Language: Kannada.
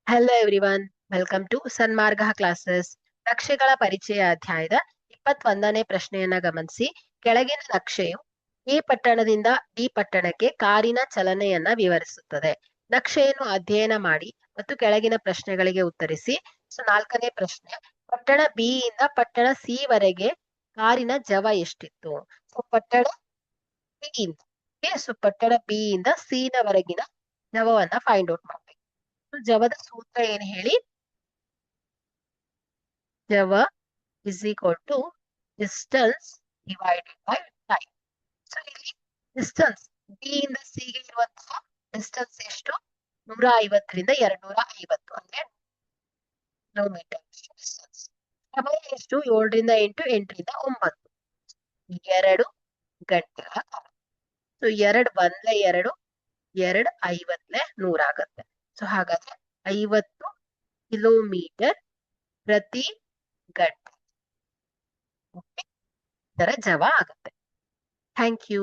Hello everyone, welcome to Sanmarga classes. ನಕ್ಷೆಗಳ ಪರಿಚಯ ಅಧ್ಯಾಯದ 21ನೇ ಪ್ರಶ್ನೆಯನ್ನ ಗಮನಿಸಿ. ಕೆಳಗಿನ ನಕ್ಷೆಯು ಎ ಪಟ್ಟಣದಿಂದ ಬಿ ಪಟ್ಟಣಕ್ಕೆ ಕಾರಿನ ಚಲನೆಯನ್ನ ವಿವರಿಸುತ್ತದೆ. ನಕ್ಷೆಯನ್ನು ಅಧ್ಯಯನ ಮಾಡಿ ಮತ್ತು ಕೆಳಗಿನ ಪ್ರಶ್ನೆಗಳಿಗೆ ಉತ್ತರಿಸಿ. ಸೊ 4ನೇ ಪ್ರಶ್ನೆ, ಪಟ್ಟಣ ಬಿ ಇಂದ ಪಟ್ಟಣ ಸಿ ವರೆಗೆ ಕಾರಿನ ಜವ ಎಷ್ಟಿತ್ತು? ಸೊ ಪಟ್ಟಣ ಬಿ ಇಂದ ಪಟ್ಟಣ ಬಿ ಇಂದ ಸಿ ನವರೆಗಿನ ಜವವನ್ನ ಫೈಂಡ್ ಔಟ್ ಮಾಡಬೇಕು. ಜವದ ಸೂತ್ರ ಏನ್ ಹೇಳಿ? ಜವ is equal to distance divided by time. So ಇಲ್ಲಿ ಡಿಸ್ಟನ್ಸ್ ಬಿ ಇಂದ ಸಿ ಗೆ ಇರುವಂತಹ ಡಿಸ್ಟನ್ಸ್ ಎಷ್ಟು? 150ರಿಂದ 250 ಅಂದ್ರೆ ಕಿಲೋಮೀಟರ್ ಡಿಸ್ಟನ್ಸ್. ಸಮಯ ಎಷ್ಟು? 7ರಿಂದ 8, 8ರಿಂದ 9, 2 ಗಂಟೆಗಳ ಕಾಲ. ಸೊ 2 ಬಂದ್ಲೆ 2, 2 50ಲೆ 100 ಆಗತ್ತೆ. ಸೊ ಹಾಗಾದ್ರೆ 50 ಕಿಲೋಮೀಟರ್ ಪ್ರತಿ ಗಂಟೆ ಇದರ ಜವ ಆಗುತ್ತೆ. Thank you.